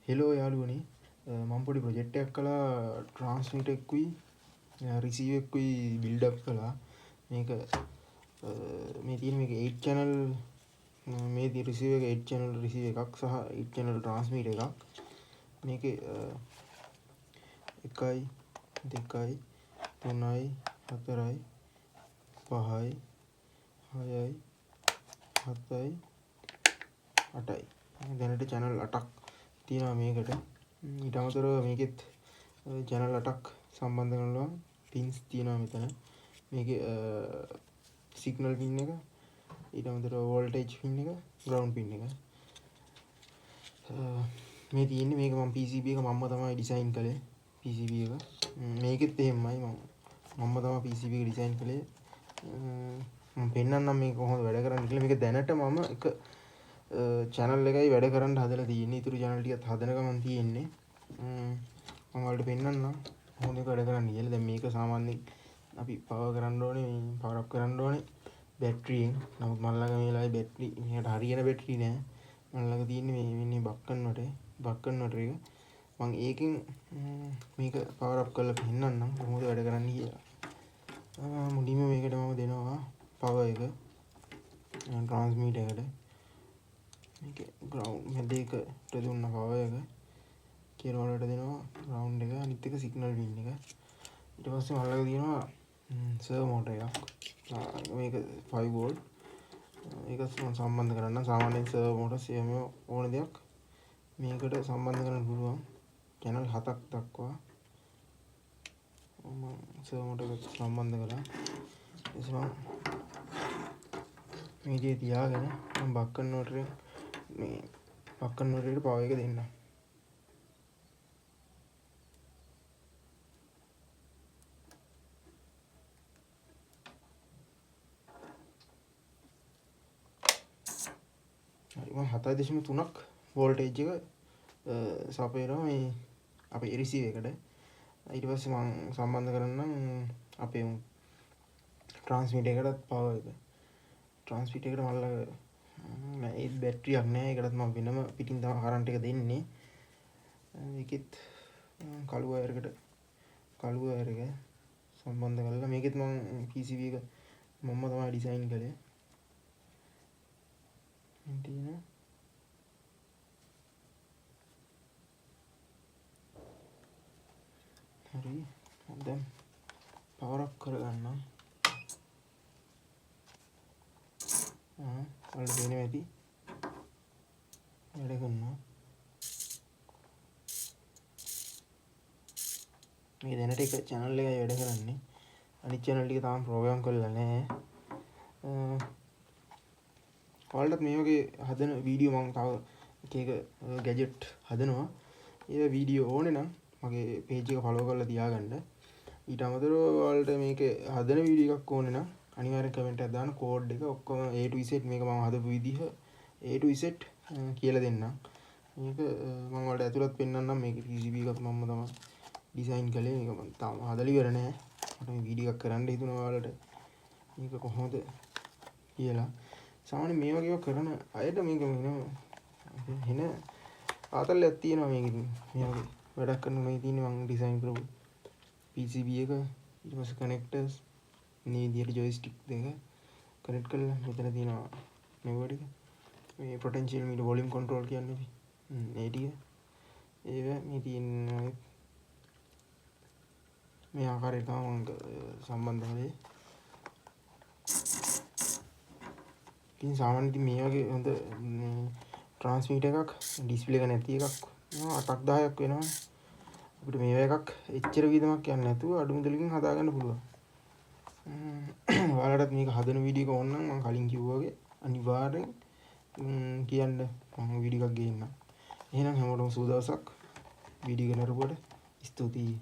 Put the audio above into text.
Hello යාළුවනේ මම පොඩි ප්‍රොජෙක්ට් එකක් කළා ට්‍රාන්ස්මිටර් එකකුයි රිසීවර් එකකුයි බිල්ඩ් අප් කළා මේක මේ තියෙන මේක 8 channel මේ තියෙන රිසීවර් එක 8 channel රිසීවර් එකක් සහ 8 channel ට්‍රාන්ස්මිටර් එකක් මේකේ 1යි 2යි 3යි 4යි 5යි 6යි 7යි 8යි දැනට channel 8ක් තියෙනවා මේකට ඊට අමතරව මේකෙත් channel 8ක් සම්බන්ධ කරනවා pins තියෙනවා මෙතන මේකේ signal pin එක ඊට අමතරව voltage pin එක ground pin එක මේ තියෙන්නේ මේක මම PCB එක මම්ම තමයි ඩිසයින් කළේ PCB එක මේකෙත් එහෙමයි මම්ම තමයි PCB එක ඩිසයින් කළේ මම පෙන්නන්නම් මේක කොහොමද වැඩ කරන්නේ කියලා මේක දැනට මම එක channel එකයි වැඩ කරන්න හදලා තියෙන්නේ. ඊටු channel ටිකත් හදන ගමන් තියෙන්නේ. මම ඔයාලට පෙන්නන්නම් කොහොමද ඒක වැඩ කරන්නේ කියලා. දැන් මේක සාමාන්‍යයෙන් අපි පවර් කරන්න ඕනේ, පවර් අප් කරන්න ඕනේ බැටරියෙන්. නමුත් මම ළඟ මේ වෙලාවේ බැටරි මේකට හරියන බැටරි නෑ. මම ළඟ තියෙන්නේ මේ බක් කන්වර්ටර් එක. මම ඒකෙන් මේක පවර් අප් කරලා පෙන්නන්නම් කොහොමද වැඩ කරන්නේ කියලා. මුලින්ම මේකට මම දෙනවා පවර් එක ට්‍රාන්ස්මිටර් එකට. මේක ග්‍රවුන්ඩ් මැදේකට දුන්න පවර් එක කෙරවල වලට දෙනවා ග්‍රවුන්ඩ් එක අනිත් එක සිග්නල් පින් එක ඊට පස්සේ මම ළඟ තියෙනවා සර්වෝ මෝටර් එකක් මේක 5 වෝල්ට් ඒක සම්බන්ධ කරන්න සාමාන්‍යයෙන් සර්වෝ මෝටර් සියම ඕන දෙයක් මේකට සම්බන්ධ කරන්න පුළුවන් channel 7ක් දක්වා මම සර්වෝ මෝටර් එක සම්බන්ධ කළා එසේ මම මේ විදිහේ තියාගෙන මම බක් කන්වර්ටරෙන් මේ බක් කන්වර්ටරේට පවර් එක දෙන්න. හරි මම 7.3ක් වෝල්ටේජ් එක සපයනවා මේ අපේ රිසීවර් එකට. ඊට පස්සේ මම සම්බන්ධ කරන්නම් අපේ ට්‍රාන්ස්මිටර් එකටත් පවර් එක. ට්‍රාන්ස්මිටර් එකට මම ළඟ ඒ බැටරියක් නෑ. ඒකටත් මම වෙනම පිටින් තමයි කරන්ට් එක දෙන්නේ. ඒකෙත් කළු වයර් එක සම්බන්ධ කරලා මේකෙත් මම PCB එක මම තමයි ඩිසයින් කළේ. තියෙන හරි දැන් පවර් අප් කරගන්නම්. ඔයාලට පේනවා ඇති වැඩ කරනවා. මේ දැනට එක channel එකයි වැඩ කරන්නේ. අනිත් channel ටික තාම ප්‍රෝග්‍රෑම් කරලා නැහැ. ඔයාලට මේ වගේ හදන වීඩියෝ මම තව එක ගැජට් හදනවා. ඒ වීඩියෝ ඕනේ නම් මගේ page එක follow කරලා තියාගන්න. ඊට අමතරව ඔයාලට මේක හදන වීඩියෝ එකක් ඕනේ නම් අනිවාර්යෙන් කමෙන්ට් එකක් දාන්න. කෝඩ් එක ඔක්කොම A to Z මේක මම හදපු විදිහ A to Z කියලා දෙන්නම්. මේක මම ඔයාලට ඇතුළත් පෙන්නන්නම්. මේක PCB එකක් මම තමයි ඩිසයින් කළේ. මේක මම තාම හදලා ඉවර නැහැ. මට මේ වීඩියෝ එකක් කරන්න හිතුණා ඔයාලට. මේක කොහොමද කියලා. සාමාන්‍යයෙන් මේ වගේ කරන අයට මේක එන ආතල්ලයක් තියෙනවා මේකෙන්. මේ වගේ වැඩක් කරන මේ තියෙන්නේ මම ඩිසයින් කරපු PCB එක ඊට පස්සේ කනෙක්ටර්ස් මේ විදියට ජොයිස්ටික් දෙක කනෙක්ට් කරලා මෙතන තියෙනවා මෙවර ටික මේ පොටෙන්ෂියල් මීටර් වොලියුම් කන්ට්‍රෝල් කියන්නේ මේ ටික ඒව මේ තියෙන මේ ආකාරයට තමයි මම සම්බන්ධ කරේ. ඉතින් සාමාන්‍යයෙන් මේ වගේ හොඳ ට්‍රාන්ස්මිටර් එකක් ඩිස්ප්ලේ එක නැති එකක් 8ක් 10ක් වෙනවා. අපිට මේව එකක් එච්චර වියදමක් යන්නේ නැතුව අඩු මුදලකින් හදාගන්න පුළුවන්. ඔයාලටත් මේක හදන වීඩියෝ එක ඕන නම් මම කලින් කිව්වා වගේ අනිවාර්යෙන් කියන්න මම වීඩියෝ එකක් ගේන්නම්. එහෙනම් හැමෝටම සුබ දවසක්. වීඩියෝ එක නරඹුවට ස්තුතියි.